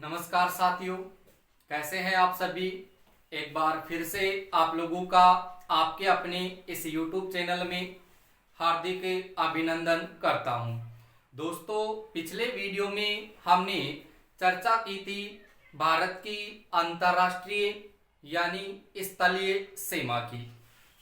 नमस्कार साथियों, कैसे हैं आप सभी। एक बार फिर से आप लोगों का आपके अपने इस YouTube चैनल में हार्दिक अभिनंदन करता हूं। दोस्तों, पिछले वीडियो में हमने चर्चा की थी भारत की अंतर्राष्ट्रीय यानी स्थलीय सीमा की।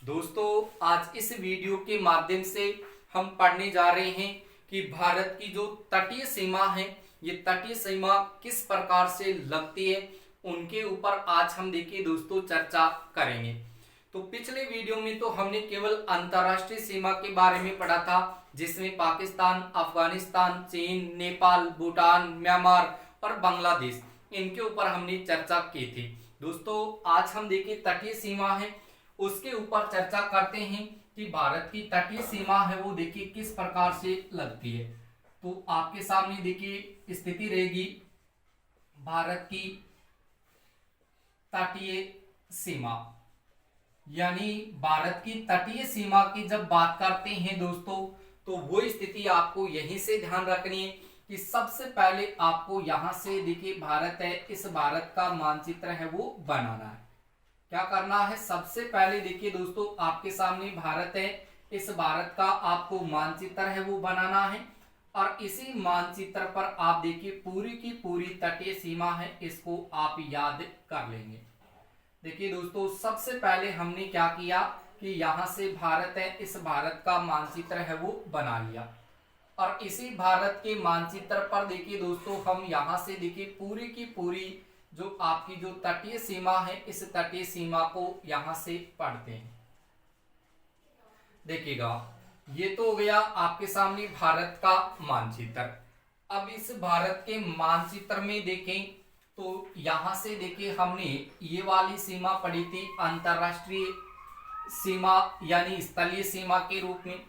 दोस्तों, आज इस वीडियो के माध्यम से हम पढ़ने जा रहे हैं कि भारत की जो तटीय सीमा है, ये तटीय सीमा किस प्रकार से लगती है, उनके ऊपर आज हम देखिए दोस्तों चर्चा करेंगे। तो पिछले वीडियो में तो हमने केवल अंतर्राष्ट्रीय सीमा के बारे में पढ़ा था, जिसमें पाकिस्तान, अफगानिस्तान, चीन, नेपाल, भूटान, म्यांमार और बांग्लादेश, इनके ऊपर हमने चर्चा की थी। दोस्तों, आज हम देखिए तटीय सीमा है, उसके ऊपर चर्चा करते हैं कि भारत की तटीय सीमा है वो देखिए किस प्रकार से लगती है। तो आपके सामने देखिए स्थिति रहेगी भारत की तटीय सीमा, यानी भारत की तटीय सीमा की जब बात करते हैं दोस्तों, तो वो स्थिति आपको यहीं से ध्यान रखनी है कि सबसे पहले आपको यहां से देखिए भारत है, इस भारत का मानचित्र है वो बनाना है। क्या करना है, सबसे पहले देखिए दोस्तों आपके सामने भारत है, इस भारत का आपको मानचित्र है वो बनाना है और इसी मानचित्र पर आप देखिए पूरी की पूरी तटीय सीमा है, इसको आप याद कर लेंगे। देखिए दोस्तों, सबसे पहले हमने क्या किया कि यहां से भारत है, इस भारत का मानचित्र है वो बना लिया और इसी भारत के मानचित्र पर देखिए दोस्तों हम यहां से देखिए पूरी की पूरी जो आपकी जो तटीय सीमा है, इस तटीय सीमा को यहां से पढ़ते हैं। देखिएगा, ये तो हो गया आपके सामने भारत का मानचित्र। अब इस भारत के मानचित्र में देखें तो यहां से देखिए हमने ये वाली सीमा पढ़ी थी अंतरराष्ट्रीय सीमा यानी स्थलीय सीमा के रूप में।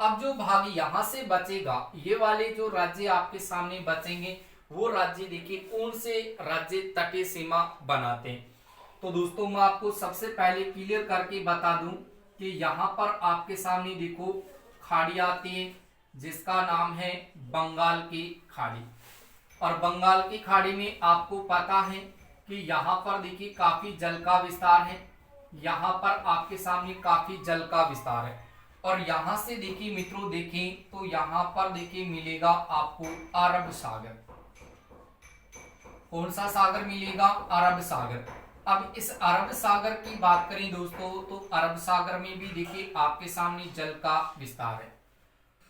अब जो भाग यहां से बचेगा, ये वाले जो राज्य आपके सामने बचेंगे, वो राज्य देखिए कौन से राज्य तटीय सीमा बनाते हैं। तो दोस्तों, मैं आपको सबसे पहले क्लियर करके बता दूं कि यहाँ पर आपके सामने देखो खाड़ी आती है, जिसका नाम है बंगाल की खाड़ी। और बंगाल की खाड़ी में आपको पता है कि यहाँ पर देखिए काफी जल का विस्तार है, यहाँ पर आपके सामने काफी जल का विस्तार है। और यहाँ से देखिए मित्रों देखें तो यहाँ पर देखिए मिलेगा आपको अरब सागर। कौन सा सागर मिलेगा? अरब सागर। अब इस अरब सागर की बात करें दोस्तों, तो अरब सागर में भी देखिए आपके सामने जल का विस्तार है।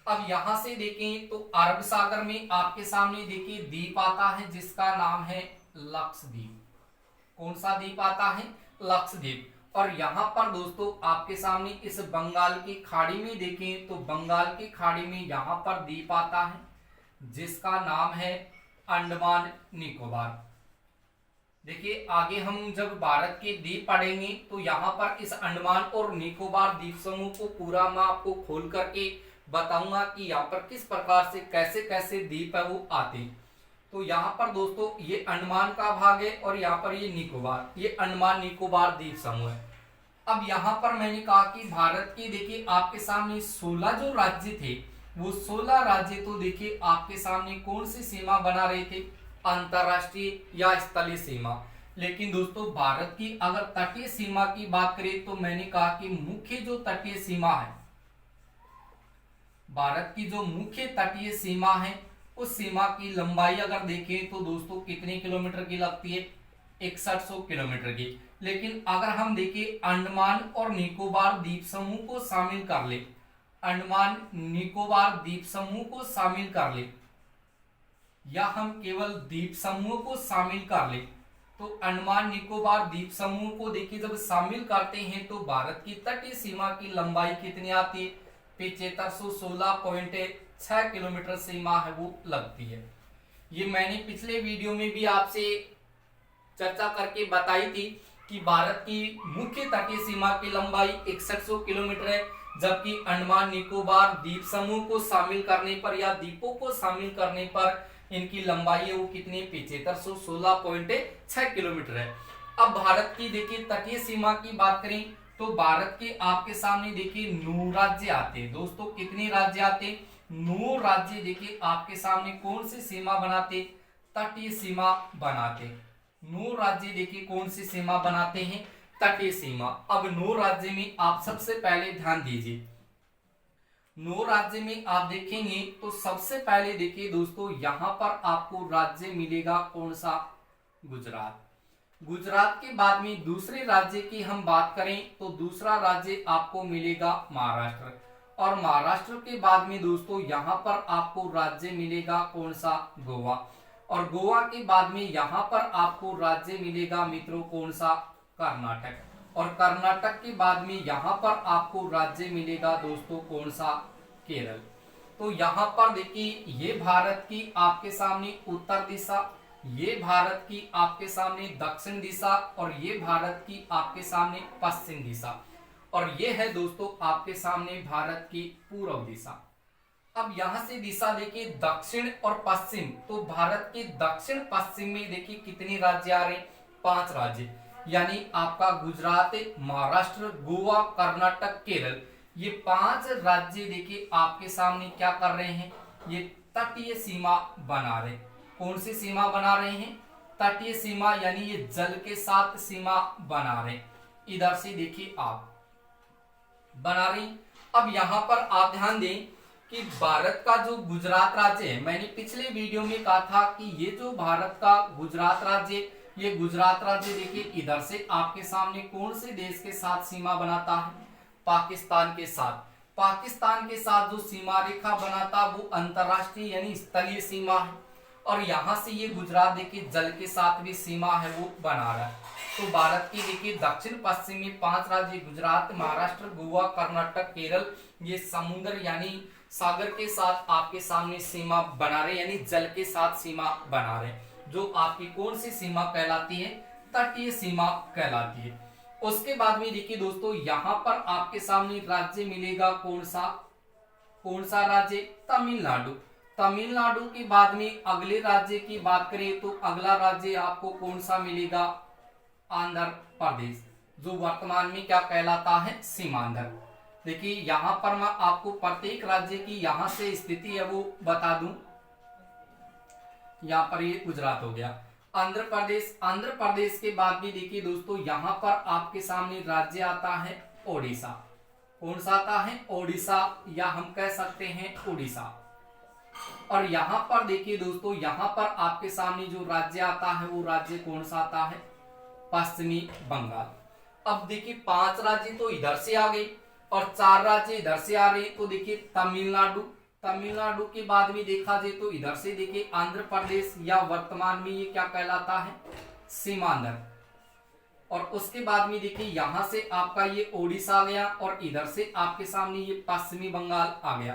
अब यहां से देखें तो अरब सागर में आपके सामने देखिए द्वीप आता है, जिसका नाम है लक्षद्वीप। कौन सा द्वीप आता है? लक्षद्वीप। और यहाँ पर दोस्तों आपके सामने इस बंगाल की खाड़ी में देखें तो बंगाल की खाड़ी में यहाँ पर द्वीप आता है, जिसका नाम है अंडमान निकोबार। देखिए आगे हम जब भारत के द्वीप पढ़ेंगे तो यहाँ पर इस अंडमान और निकोबार द्वीप समूह को पूरा मैं आपको खोल करके बताऊंगा कि यहाँ पर किस प्रकार से कैसे कैसे द्वीप है वो आते हैं। तो यहाँ पर दोस्तों ये अंडमान का भाग है और यहाँ पर ये निकोबार, ये अंडमान निकोबार द्वीप समूह है। अब यहाँ पर मैंने कहा कि भारत के देखिए आपके सामने 16 जो राज्य थे, वो 16 राज्य तो देखिए आपके सामने कौन सी सीमा बना रहे थे? अंतरराष्ट्रीय या स्थलीय सीमा। लेकिन दोस्तों भारत की अगर तटीय सीमा की बात करें तो मैंने कहा कि मुख्य जो तटीय सीमा है, भारत की जो मुख्य तटीय सीमा है, उस सीमा की लंबाई अगर देखें तो दोस्तों कितने किलोमीटर की लगती है? 6100 किलोमीटर की। लेकिन अगर हम देखें अंडमान और निकोबार द्वीप समूह को शामिल कर ले, अंडमान निकोबार द्वीप समूह को शामिल कर ले, या हम केवल द्वीप समूह को शामिल कर ले, तो अंडमान निकोबार द्वीप समूह को देखिए जब शामिल करते हैं तो भारत की तटीय सीमा की लंबाई कितनी आती है? 7516.6 किलोमीटर सीमा है वो लगती है। ये मैंने पिछले वीडियो में भी आपसे चर्चा करके बताई थी कि भारत की मुख्य तटीय सीमा की लंबाई 6100 किलोमीटर है, जबकि अंडमान निकोबार द्वीप समूह को शामिल करने पर या द्वीपों को शामिल करने पर इनकी लंबाई है वो कितनी? 7516.6 किलोमीटर है। अब भारत की देखिए तटीय सीमा की बात करें तो भारत के आपके सामने देखिए 9 राज्य आते हैं। दोस्तों कितने राज्य आते हैं? 9 राज्य देखिए आपके सामने कौन सी सीमा बनाते? तटीय सीमा बनाते। 9 राज्य देखिए कौन सी सीमा बनाते हैं, तटीय सीमा। अब 9 राज्य में आप सबसे पहले ध्यान दीजिए, 9 राज्य में आप देखेंगे तो सबसे पहले देखिए दोस्तों यहां पर आपको राज्य मिलेगा कौन सा, गुजरात। गुजरात के बाद में दूसरे राज्य की हम बात करें तो दूसरा राज्य आपको मिलेगा महाराष्ट्र, और महाराष्ट्र के बाद में दोस्तों यहां पर आपको राज्य मिलेगा कौन सा, गोवा, और गोवा के बाद में यहां पर आपको राज्य मिलेगा मित्रों कौन सा, कर्नाटक, और कर्नाटक के बाद में यहां पर आपको राज्य मिलेगा दोस्तों कौन सा, केरल। तो यहां पर देखिए ये भारत की आपके सामने उत्तर दिशा, ये भारत की आपके सामने दक्षिण दिशा, और ये भारत की आपके सामने पश्चिम दिशा, और ये है दोस्तों आपके सामने भारत की पूर्व दिशा। अब यहां से दिशा देखिए दक्षिण और पश्चिम, तो भारत के दक्षिण पश्चिम में देखिए कितने राज्य आ रहे हैं, 5 राज्य, यानी आपका गुजरात, महाराष्ट्र, गोवा, कर्नाटक, केरल, ये 5 राज्य देखिए आपके सामने क्या कर रहे हैं, ये तटीय सीमा बना रहे। कौन सी सीमा बना रहे हैं, तटीय सीमा, यानी ये जल के साथ सीमा बना रहे। इधर से देखिए आप बना रही। अब यहां पर आप ध्यान दें कि भारत का जो गुजरात राज्य है, मैंने पिछले वीडियो में कहा था कि ये जो भारत का गुजरात राज्य, ये गुजरात राज्य देखिए इधर से आपके सामने कौन से देश के साथ सीमा बनाता है, पाकिस्तान के साथ। पाकिस्तान के साथ जो सीमा रेखा बनाता वो अंतरराष्ट्रीय यानी स्थलीय सीमा है, और यहां से ये गुजरात देखिए जल के साथ भी सीमा है वो बना रहा है। तो भारत की देखिए दक्षिण पश्चिम में 5 राज्य, गुजरात, महाराष्ट्र, गोवा, कर्नाटक, केरल, ये समुद्र यानी सागर के साथ आपके सामने सीमा बना रहे, यानी जल के साथ सीमा बना रहे, जो आपकी कौन सी सीमा कहलाती है, तटीय सीमा कहलाती है। उसके बाद में देखिए दोस्तों यहां पर आपके सामने राज्य मिलेगा कौन सा राज्य, तमिलनाडु। तमिलनाडु के बाद में अगले राज्य की बात करें तो अगला राज्य आपको कौन सा मिलेगा, आंध्र प्रदेश, जो वर्तमान में क्या कहलाता है, सीमांध्र। देखिए यहां पर मैं आपको प्रत्येक राज्य की यहां से स्थिति है वो बता दूं। यहां पर ये गुजरात हो गया, आंध्र प्रदेश। आंध्र प्रदेश के बाद भी देखिए दोस्तों यहां पर आपके सामने राज्य आता है ओडिशा। कौन सा आता है, ओडिशा, या हम कह सकते हैं उड़ीसा। और यहां पर देखिए दोस्तों यहां पर आपके सामने जो राज्य आता है वो राज्य कौन सा आता है, पश्चिमी बंगाल। अब देखिए 5 राज्य तो इधर से आ गए और 4 राज्य इधर से आ रहे, तो देखिए तमिलनाडु। तमिलनाडु के बाद में देखा जाए तो इधर से देखिए आंध्र प्रदेश, या वर्तमान में ये क्या कहलाता है, सीमांध्र। और उसके बाद में देखिए यहां से आपका ये ओडिशा आ गया, और इधर से आपके सामने ये पश्चिमी बंगाल आ गया।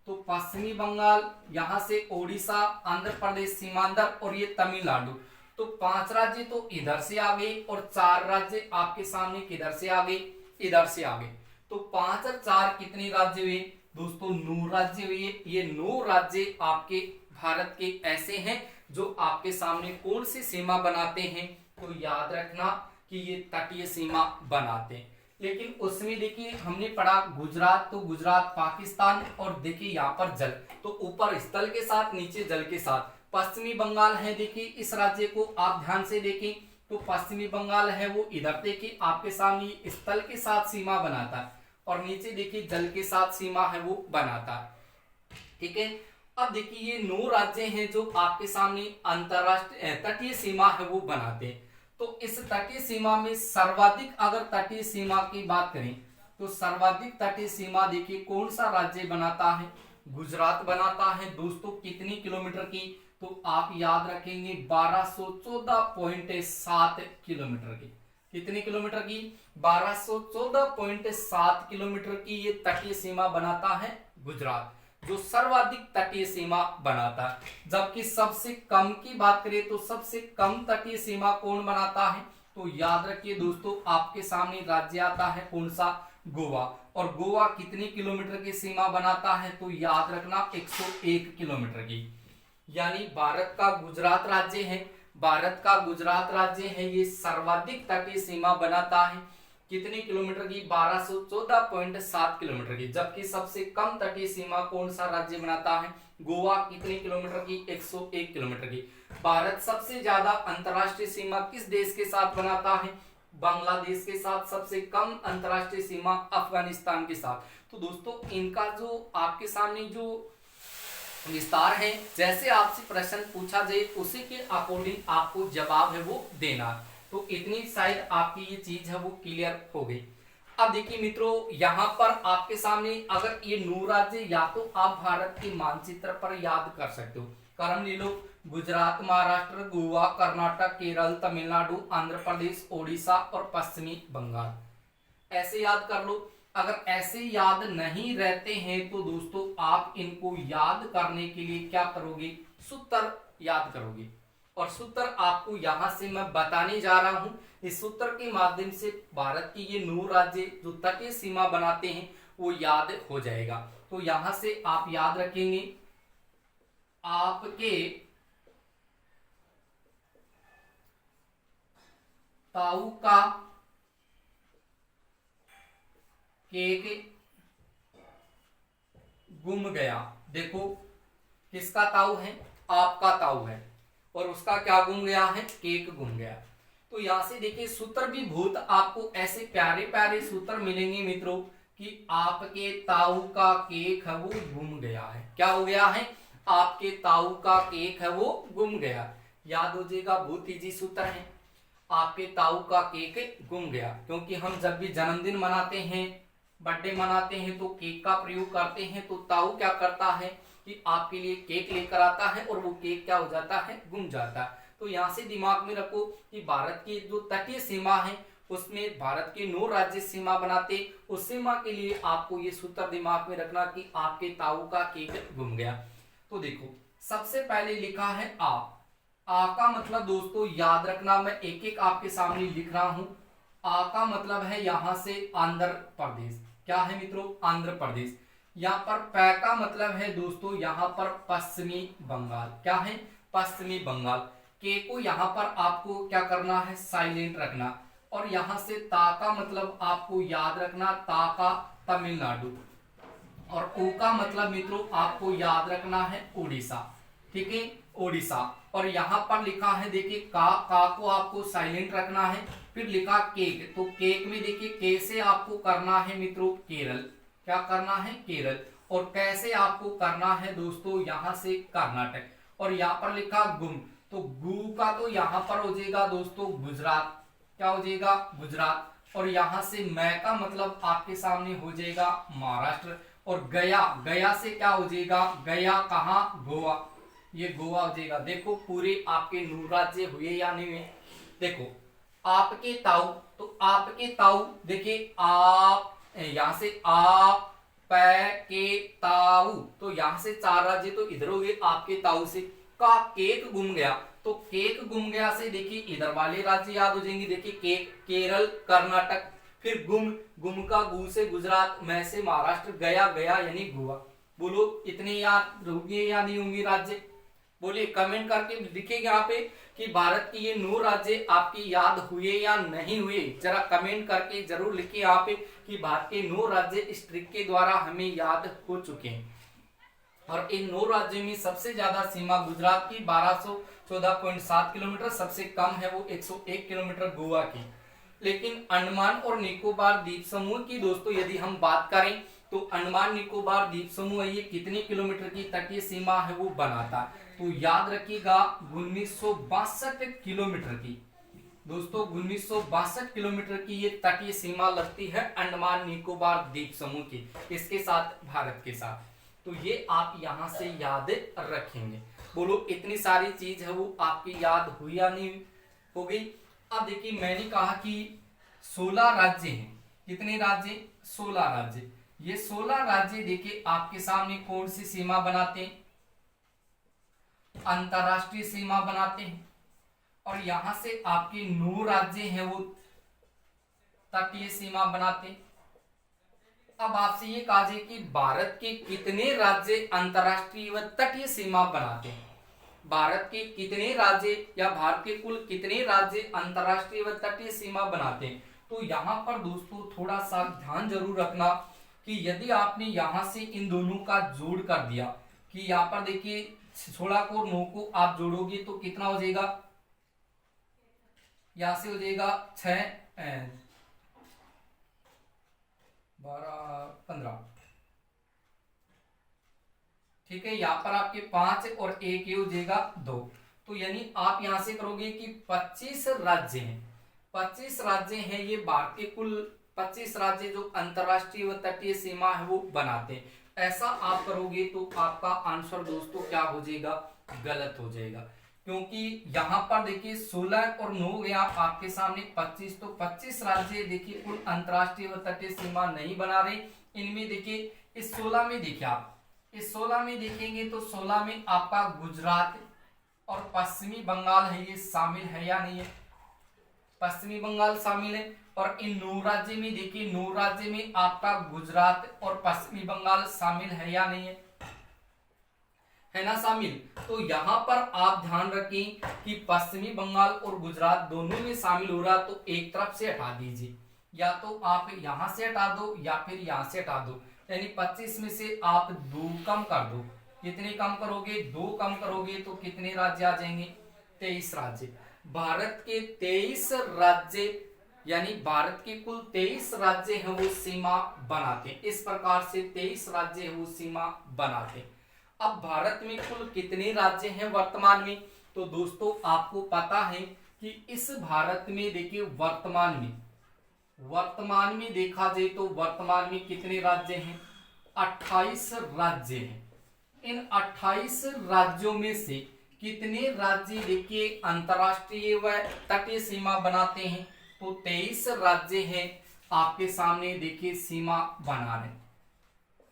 तो पश्चिमी बंगाल, यहां से ओडिशा, आंध्र प्रदेश, सीमांध्र, और ये तमिलनाडु। तो 5 राज्य तो इधर से आ गए, और 4 राज्य आपके सामने किधर से आ गए, इधर से आ गए। तो 5 और 4 कितने राज्य हुए दोस्तों, 9 राज्य हुए। ये 9 राज्य आपके भारत के ऐसे हैं जो आपके सामने कौन सी सीमा बनाते हैं, तो याद रखना कि ये तटीय सीमा बनाते हैं। लेकिन उसमें देखिए हमने पढ़ा गुजरात, तो गुजरात पाकिस्तान, और देखिए यहाँ पर जल, तो ऊपर स्थल के साथ नीचे जल के साथ। पश्चिमी बंगाल है, देखिए इस राज्य को आप ध्यान से देखें तो पश्चिमी बंगाल है वो इधर देखिए आपके सामने स्थल के साथ सीमा बनाता है, और नीचे देखिए जल के साथ सीमा है वो बनाता है। ठीक है, अब देखिए ये 9 राज्य हैं जो आपके सामने अंतरराष्ट्रीय तटीय सीमा है वो बनाते हैं। तो इस तटीय सीमा में सर्वाधिक अगर तटीय सीमा की बात करें तो सर्वाधिक तटीय सीमा देखिए कौन सा राज्य बनाता है, गुजरात बनाता है दोस्तों। कितनी किलोमीटर की, तो आप याद रखेंगे 1214.7 किलोमीटर की। कितनी किलोमीटर की, 1214.7 किलोमीटर की ये तटीय सीमा बनाता है गुजरात, जो सर्वाधिक तटीय सीमा बनाता है। जबकि सबसे कम की बात करें तो सबसे कम तटीय सीमा कौन बनाता है, तो याद रखिए दोस्तों आपके सामने राज्य आता है कौन सा, गोवा। और गोवा कितनी किलोमीटर की सीमा बनाता है, तो याद रखना 101 किलोमीटर की। यानी भारत का गुजरात राज्य है, भारत का गुजरात राज्य है, ये सर्वाधिक तटीय सीमा बनाता है। कितने किलोमीटर की, 1214.7 किलोमीटर की। जबकि सबसे कम तटीय सीमा कौन सा राज्य बनाता है, गोवा। कितने किलोमीटर की, 101 किलोमीटर की। भारत सबसे ज्यादा अंतर्राष्ट्रीय सीमा किस देश के साथ बनाता है? बांग्लादेश के साथ। सबसे कम अंतर्राष्ट्रीय सीमा अफगानिस्तान के साथ। तो दोस्तों इनका जो आपके सामने जो विस्तार है, जैसे आपसे प्रश्न पूछा जाए उसी के अकॉर्डिंग आपको जवाब है वो देना। तो इतनी शायद आपकी ये चीज है वो क्लियर हो गई। अब देखिए मित्रों, यहाँ पर आपके सामने अगर ये 9 राज्य या तो आप भारत के मानचित्र पर याद कर सकते हो। क्रम ले लो, गुजरात, महाराष्ट्र, गोवा, कर्नाटक, केरल, तमिलनाडु, आंध्र प्रदेश, ओडिशा और पश्चिमी बंगाल। ऐसे याद कर लो। अगर ऐसे याद नहीं रहते हैं तो दोस्तों आप इनको याद करने के लिए क्या करोगे? सूत्र याद करोगे। और सूत्र आपको यहां से मैं बताने जा रहा हूं। इस सूत्र के माध्यम से भारत की ये 9 राज्य जो तटीय सीमा बनाते हैं वो याद हो जाएगा। तो यहां से आप याद रखेंगे, आपके ताऊ का केक गुम गया। देखो किसका ताऊ है? आपका ताऊ है, और उसका क्या गुम गया है? केक गुम गया। तो यहां से देखिए सूत्र भी बहुत आपको ऐसे प्यारे प्यारे सूत्र मिलेंगे मित्रों कि आपके ताऊ का केक है वो गुम गया है। क्या हो गया है? आपके ताऊ का केक है वो गुम गया। याद हो जाएगा, बहुत ईजी सूत्र है। आपके ताऊ का केक गुम गया, क्योंकि हम जब भी जन्मदिन मनाते हैं, बर्थडे मनाते हैं तो केक का प्रयोग करते हैं। तो ताऊ क्या करता है कि आपके लिए केक लेकर आता है और वो केक क्या हो जाता है? गुम जाता है। तो यहाँ से दिमाग में रखो कि भारत की जो तटीय सीमा है उसमें भारत के 9 राज्य सीमा बनाते। उस सीमा के लिए आपको ये सूत्र दिमाग में रखना कि आपके ताऊ का केक गुम गया। तो देखो सबसे पहले लिखा है आ का मतलब दोस्तों याद रखना, मैं एक एक आपके सामने लिख रहा हूं। आ का मतलब है यहां से आंध्र प्रदेश। क्या है मित्रों? आंध्र प्रदेश। यहाँ पर पै का मतलब है दोस्तों यहाँ पर पश्चिमी बंगाल। क्या है? पश्चिमी बंगाल। के को यहाँ पर आपको क्या करना है? साइलेंट रखना। और यहाँ से ता का मतलब आपको याद रखना, ता का तमिलनाडु। और ओ का मतलब मित्रों आपको याद रखना है उड़ीसा। ठीक है, ओडिशा। और यहाँ पर लिखा है देखिए का को आपको साइलेंट रखना है। फिर लिखा केक, तो केक में देखिए के से आपको करना है मित्रों केरल। क्या करना है? केरल। और कैसे आपको करना है दोस्तों? यहाँ से कर्नाटक। और यहाँ पर लिखा गुम, तो गु का तो यहाँ पर हो जाएगा दोस्तों गुजरात। क्या हो जाएगा? गुजरात। और यहाँ से मैं का मतलब आपके सामने हो जाएगा महाराष्ट्र। और गया, गया से क्या हो जाएगा? गया कहाँ? गोवा। ये गोवा हो जाएगा। देखो पूरे आपके 9 राज्य हुए या नहीं हुए? देखो आपके ताऊ, तो आपके ताऊ देखिए आप यहां से आप पै के ताऊ, तो यहां से 4 राज्य तो इधर हो गए आपके ताऊ से। का केक गुम गया, तो केक गुम गया से देखिए इधर वाले राज्य याद हो जाएंगे। देखिए केक केरल, कर्नाटक। फिर गुम, गुम का गु से गुजरात, मैं से महाराष्ट्र, गया गया यानी गोवा। बोलो इतने याद होंगे या नहीं होंगे राज्य? बोलिए कमेंट करके लिखिएगा यहाँ पे कि भारत की ये 9 राज्य आपकी याद हुए या नहीं हुए। जरा कमेंट करके जरूर लिखिए यहाँ पे कि भारत के 9 राज्य इस ट्रिक के द्वारा हमें याद हो चुके हैं। और इन 9 राज्यों में सबसे ज्यादा सीमा गुजरात की 1214.7 किलोमीटर, सबसे कम है वो 101 किलोमीटर गोवा की। लेकिन अंडमान और निकोबार द्वीप समूह की दोस्तों यदि हम बात करें तो अंडमान निकोबार द्वीप समूह ये कितने किलोमीटर की तटीय सीमा है वो बनाता है? तो याद रखिएगा 1962 किलोमीटर की। दोस्तों 1962 किलोमीटर की ये तटीय सीमा लगती है अंडमान निकोबार द्वीप समूह की, इसके साथ भारत के साथ। तो ये आप यहां से याद रखेंगे। बोलो इतनी सारी चीज है वो आपकी याद हुई या नहीं हो गई? अब देखिए मैंने कहा कि 16 राज्य हैं। कितने राज्य? 16 राज्य। ये 16 राज्य देखिए आपके सामने कौन सी सीमा बनाते हैं? अंतरराष्ट्रीय सीमा बनाते हैं। और यहां से आपके 9 राज्य हैं वो तटीय सीमा बनाते हैं। अब आपसे ये कहा जाए कि भारत के कितने राज्य अंतरराष्ट्रीय व तटीय सीमा बनाते हैं? भारत के कितने राज्य या भारत के कुल कितने राज्य अंतरराष्ट्रीय व तटीय सीमा बनाते हैं? तो यहाँ पर दोस्तों थोड़ा सा ध्यान जरूर रखना कि यदि आपने यहां से इन दोनों का जोड़ कर दिया कि यहाँ पर देखिए 16 को और 9 को आप जोड़ोगे तो कितना हो जाएगा, यहां से हो जाएगा 6 12 15, ठीक है। यहाँ पर आपके 5 और 1 ये हो जाएगा 2। तो यानी आप यहां से करोगे कि 25 राज्य हैं, 25 राज्य हैं ये भारत के कुल 25 राज्य जो अंतरराष्ट्रीय व तटीय सीमा है वो बनाते हैं। ऐसा आप करोगे तो आपका आंसर दोस्तों क्या हो जाएगा, गलत हो जाएगा, क्योंकि यहाँ पर देखिए 16 और 9 गया आपके सामने 25, तो 25 राज्य देखिए कुल अंतरराष्ट्रीय व तटीय सीमा नहीं बना रहे। इनमें देखिए इस 16 में देखिए आप इस 16 में देखेंगे तो 16 में आपका गुजरात और पश्चिमी बंगाल है ये शामिल है या नहीं है, पश्चिमी बंगाल शामिल है। और इन 9 राज्य में देखिए 9 राज्य में आपका गुजरात और पश्चिमी बंगाल शामिल है या नहीं है ना शामिल। तो यहाँ पर आप ध्यान रखें कि पश्चिमी बंगाल और गुजरात दोनों में शामिल हो रहा, तो एक तरफ से हटा दीजिए, या तो आप यहां से हटा दो या फिर यहां से हटा दो, यानी 25 में से आप 2 कम कर दो। कितने कम करोगे, 2 कम करोगे तो कितने राज्य आ जाएंगे, 23 राज्य। भारत के 23 राज्य यानी भारत के कुल 23 राज्य हैं वो सीमा बनाते हैं। इस प्रकार से 23 राज्य है वो सीमा बनाते हैं। अब भारत में कुल कितने राज्य हैं वर्तमान में, तो दोस्तों आपको पता है कि इस भारत में देखिए वर्तमान में देखा जाए तो वर्तमान में कितने राज्य हैं, 28 राज्य हैं। इन 28 राज्यों में से कितने राज्य देखिए अंतरराष्ट्रीय व तटीय सीमा बनाते हैं, तो 23 राज्य हैं आपके सामने देखिए सीमा बना रहे,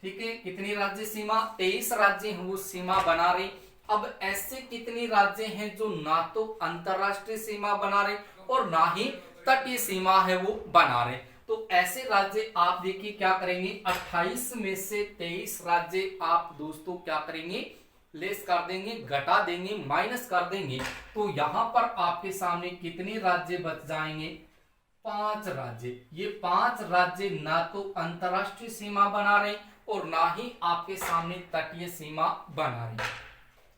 ठीक है। कितने राज्य सीमा, 23 राज्य हैं वो सीमा बना रहे। अब ऐसे कितने राज्य हैं जो ना तो अंतरराष्ट्रीय सीमा बना रहे और ना ही तटीय सीमा है वो बना रहे, तो ऐसे राज्य आप देखिए क्या करेंगे, 28 में से 23 राज्य आप दोस्तों क्या करेंगे, लेस कर देंगे, घटा देंगे, माइनस कर देंगे। तो यहां पर आपके सामने कितने राज्य बच जाएंगे, 5 राज्य। ये 5 राज्य ना तो अंतरराष्ट्रीय सीमा बना रहे और ना ही आपके सामने तटीय सीमा बना रहे।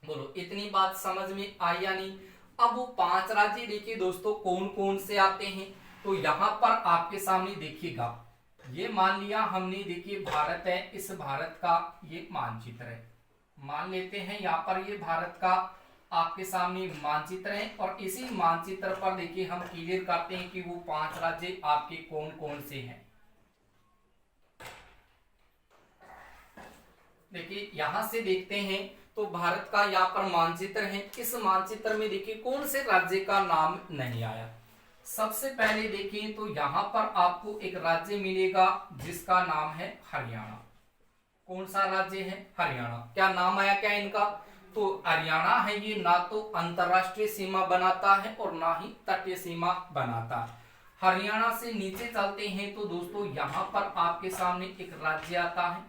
बोलो इतनी बात समझ में आई या नहीं। अब वो 5 राज्य देखिए दोस्तों कौन कौन से आते हैं, तो यहां पर आपके सामने देखिएगा, ये मान लिया हमने, देखिए भारत है, इस भारत का ये मानचित्र है, मान लेते हैं यहाँ पर ये भारत का आपके सामने मानचित्र है। और इसी मानचित्र पर देखिए हम क्लियर करते हैं कि वो 5 राज्य आपके कौन कौन से हैं। देखिए यहां से देखते हैं तो भारत का यहाँ पर मानचित्र है, इस मानचित्र में देखिए कौन से राज्य का नाम नहीं आया। सबसे पहले देखिए तो यहाँ पर आपको एक राज्य मिलेगा जिसका नाम है हरियाणा। कौन सा राज्य है, हरियाणा। क्या नाम आया क्या इनका, तो हरियाणा है ये ना तो अंतरराष्ट्रीय सीमा बनाता है और ना ही तटीय सीमा बनाता है। हरियाणा से नीचे चलते हैं तो दोस्तों यहाँ पर आपके सामने एक राज्य आता है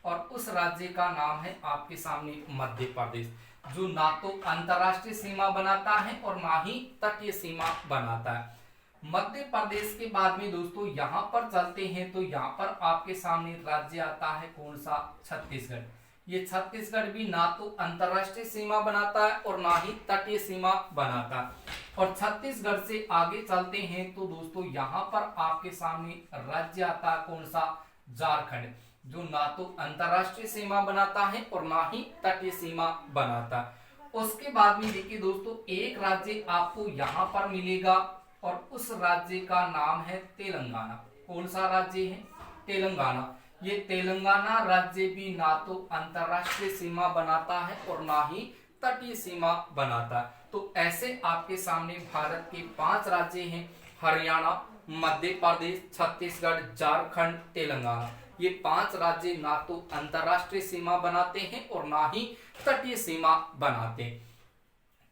और उस राज्य का नाम है आपके सामने मध्य प्रदेश, जो ना तो अंतरराष्ट्रीय सीमा बनाता है और ना ही तटीय सीमा बनाता है। मध्य प्रदेश के बाद में दोस्तों यहाँ पर चलते हैं तो यहाँ पर आपके सामने राज्य आता है कौन सा, छत्तीसगढ़। ये छत्तीसगढ़ भी ना तो अंतरराष्ट्रीय सीमा बनाता है और ना ही तटीय सीमा बनाता है। और छत्तीसगढ़ से आगे चलते हैं तो दोस्तों यहाँ पर आपके सामने राज्य आता है कौन सा, झारखंड, जो ना तो अंतरराष्ट्रीय सीमा बनाता है और ना ही तटीय सीमा बनाता है। उसके बाद में देखिए दोस्तों एक राज्य आपको यहाँ पर मिलेगा और उस राज्य का नाम है तेलंगाना। कौन सा राज्य है, तेलंगाना। ये तेलंगाना राज्य भी ना तो अंतरराष्ट्रीय सीमा बनाता है और ना ही तटीय सीमा बनाता है। तो ऐसे आपके सामने भारत के 5 राज्य हैं, हरियाणा, मध्य प्रदेश, छत्तीसगढ़, झारखंड, तेलंगाना। ये 5 राज्य ना तो अंतरराष्ट्रीय सीमा बनाते हैं और ना ही तटीय सीमा बनाते हैं।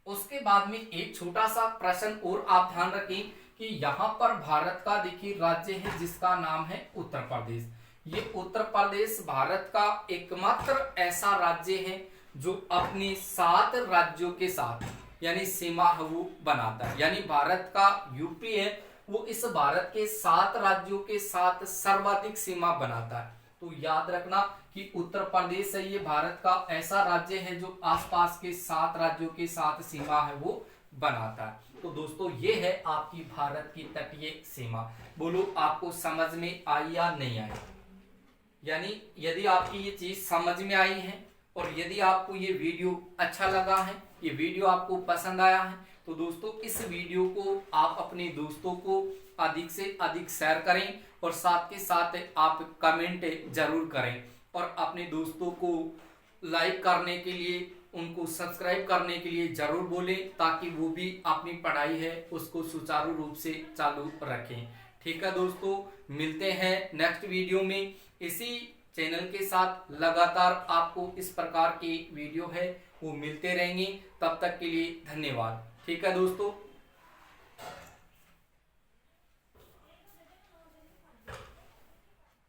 उसके बाद में एक छोटा सा प्रश्न और आप ध्यान रखें कि यहाँ पर भारत का देखिए राज्य है जिसका नाम है उत्तर प्रदेश। ये उत्तर प्रदेश भारत का एकमात्र ऐसा राज्य है जो अपने 7 राज्यों के साथ यानी सीमा है वो बनाता है। यानी भारत का यूपी है वो इस भारत के 7 राज्यों के साथ सर्वाधिक सीमा बनाता है। तो याद रखना कि उत्तर प्रदेश है ये भारत का ऐसा राज्य है जो आसपास के 7 राज्यों के साथ सीमा है वो बनाता है। तो दोस्तों ये है आपकी भारत की तटीय सीमा। बोलो आपको समझ में आई या नहीं आई? यानी यदि आपकी ये चीज समझ में आई है और यदि आपको ये वीडियो अच्छा लगा है, ये वीडियो आपको पसंद आया है, तो दोस्तों इस वीडियो को आप अपने दोस्तों को अधिक से अधिक शेयर करें और साथ के साथ आप कमेंट जरूर करें और अपने दोस्तों को लाइक करने के लिए, उनको सब्सक्राइब करने के लिए जरूर बोलें, ताकि वो भी अपनी पढ़ाई है उसको सुचारू रूप से चालू रखें। ठीक है दोस्तों, मिलते हैं नेक्स्ट वीडियो में। इसी चैनल के साथ लगातार आपको इस प्रकार के वीडियो है वो मिलते रहेंगे। तब तक के लिए धन्यवाद। ठीक है दोस्तों।